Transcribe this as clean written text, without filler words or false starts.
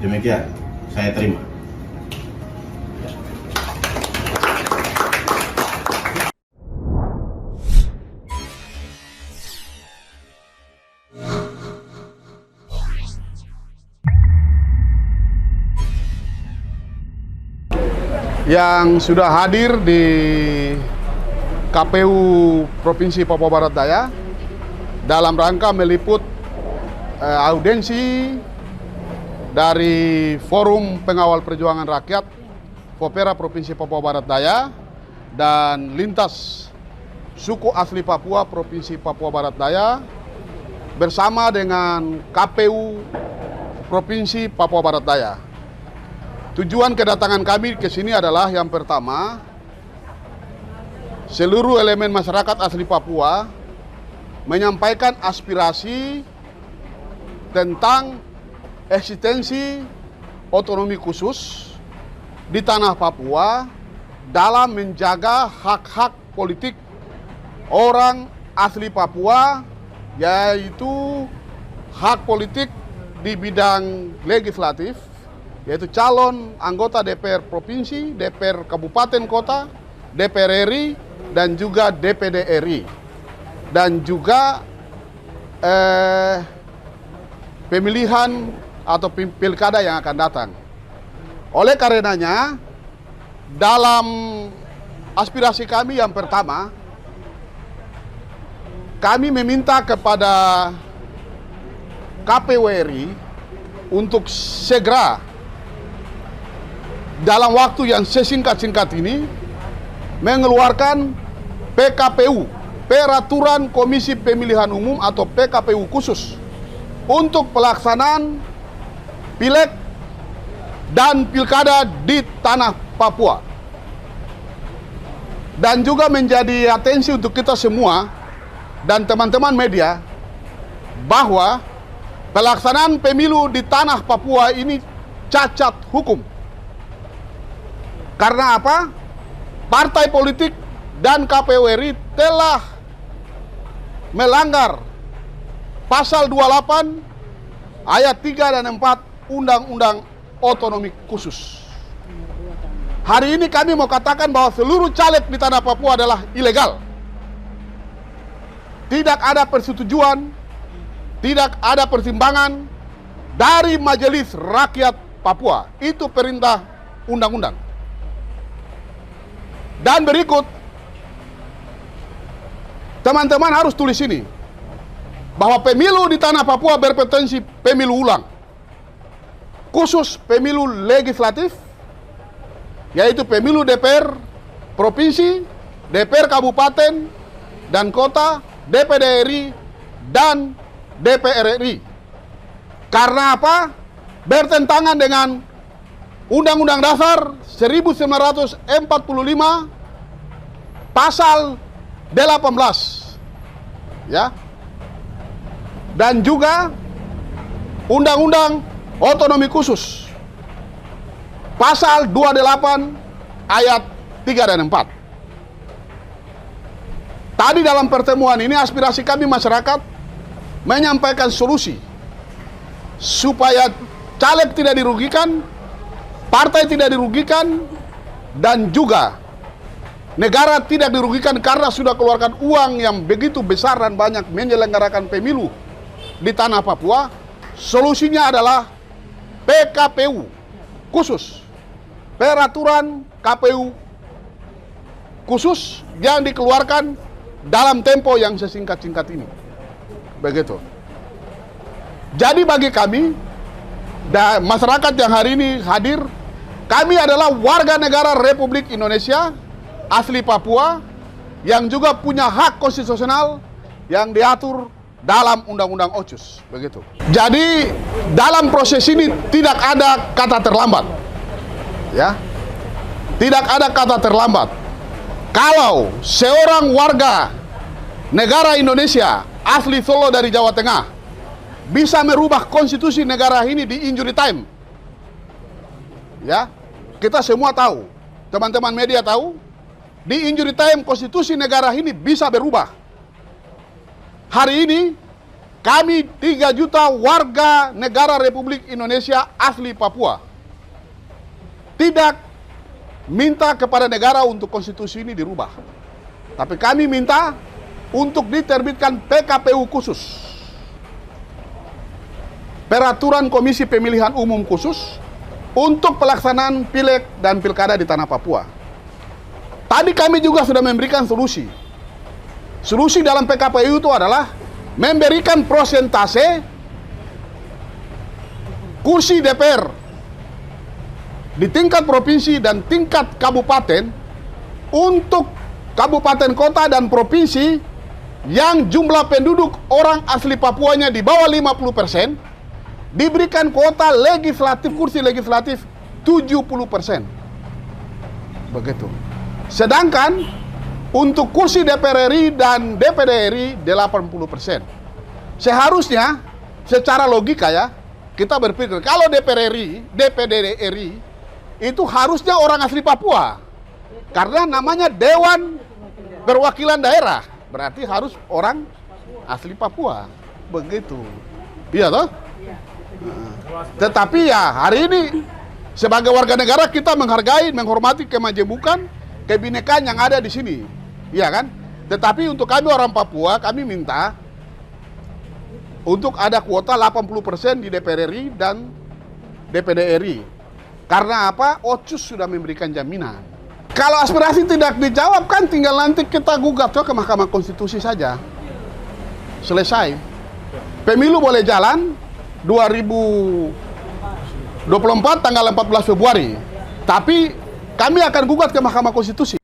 Demikian, saya terima. Yang sudah hadir di KPU Provinsi Papua Barat Daya dalam rangka meliput audiensi dari Forum Pengawal Perjuangan Rakyat Fopera Provinsi Papua Barat Daya dan lintas suku asli Papua Provinsi Papua Barat Daya bersama dengan KPU Provinsi Papua Barat Daya. Tujuan kedatangan kami ke sini adalah yang pertama, seluruh elemen masyarakat asli Papua menyampaikan aspirasi tentang eksistensi otonomi khusus di tanah Papua dalam menjaga hak-hak politik orang asli Papua, yaitu hak politik di bidang legislatif, yaitu calon anggota DPR Provinsi, DPR Kabupaten Kota, DPR RI, dan juga DPD RI. Dan juga pemilihan atau pilkada yang akan datang. Oleh karenanya, dalam aspirasi kami yang pertama, kami meminta kepada KPU RI untuk segera dalam waktu yang sesingkat-singkat ini mengeluarkan PKPU, Peraturan Komisi Pemilihan Umum atau PKPU khusus untuk pelaksanaan pileg dan pilkada di tanah Papua. Dan juga menjadi atensi untuk kita semua dan teman-teman media bahwa pelaksanaan pemilu di tanah Papua ini cacat hukum. Karena apa? Partai politik dan KPU RI telah melanggar pasal 28 ayat 3 dan 4 Undang-Undang Otonomi Khusus. Hari ini kami mau katakan bahwa seluruh caleg di tanah Papua adalah ilegal. Tidak ada persetujuan, tidak ada pertimbangan dari Majelis Rakyat Papua. Itu perintah undang-undang. Dan berikut, teman-teman harus tulis ini, bahwa pemilu di tanah Papua berpotensi pemilu ulang. Khusus pemilu legislatif, yaitu pemilu DPR Provinsi, DPR Kabupaten dan Kota, DPD RI, dan DPR RI. Karena apa? Bertentangan dengan Undang-Undang Dasar 1945 pasal 18, ya, dan juga Undang-Undang Otonomi Khusus pasal 28 ayat 3 dan 4. Tadi dalam pertemuan ini aspirasi kami masyarakat menyampaikan solusi supaya caleg tidak dirugikan, partai tidak dirugikan, dan juga negara tidak dirugikan karena sudah keluarkan uang yang begitu besar dan banyak menyelenggarakan pemilu di tanah Papua. Solusinya adalah PKPU khusus, Peraturan KPU khusus yang dikeluarkan dalam tempo yang sesingkat-singkat ini. Begitu. Jadi bagi kami dan masyarakat yang hari ini hadir, kami adalah warga negara Republik Indonesia asli Papua yang juga punya hak konstitusional yang diatur dalam Undang-Undang OCUS, begitu. Jadi dalam proses ini tidak ada kata terlambat, ya, tidak ada kata terlambat. Kalau seorang warga negara Indonesia asli Solo dari Jawa Tengah bisa merubah konstitusi negara ini di injury time, ya, kita semua tahu, teman-teman media tahu, di injury time konstitusi negara ini bisa berubah. Hari ini kami 3 juta warga negara Republik Indonesia asli Papua tidak minta kepada negara untuk konstitusi ini dirubah. Tapi kami minta untuk diterbitkan PKPU khusus. Peraturan Komisi Pemilihan Umum khusus untuk pelaksanaan pileg dan pilkada di tanah Papua. Tadi kami juga sudah memberikan solusi. Solusi dalam PKPU itu adalah memberikan prosentase kursi DPR di tingkat provinsi dan tingkat kabupaten untuk kabupaten kota dan provinsi yang jumlah penduduk orang asli Papuanya di bawah 50%, diberikan kuota legislatif, kursi legislatif 70%. Begitu. Sedangkan untuk kursi DPR RI dan DPD RI 80%. Seharusnya secara logika ya, kita berpikir kalau DPR RI, DPD RI itu harusnya orang asli Papua. Karena namanya Dewan Perwakilan Daerah, berarti harus orang asli Papua. Begitu. Iya toh? Tetapi ya hari ini sebagai warga negara kita menghargai, menghormati kemajemukan, kebinekaan yang ada di sini. Iya kan? Tetapi untuk kami orang Papua, kami minta untuk ada kuota 80% di DPR RI dan DPD RI. Karena apa? Otsus sudah memberikan jaminan. Kalau aspirasi tidak dijawab kan tinggal nanti kita gugat ke Mahkamah Konstitusi saja. Selesai. Pemilu boleh jalan 2024 tanggal 14 Februari. Tapi kami akan gugat ke Mahkamah Konstitusi.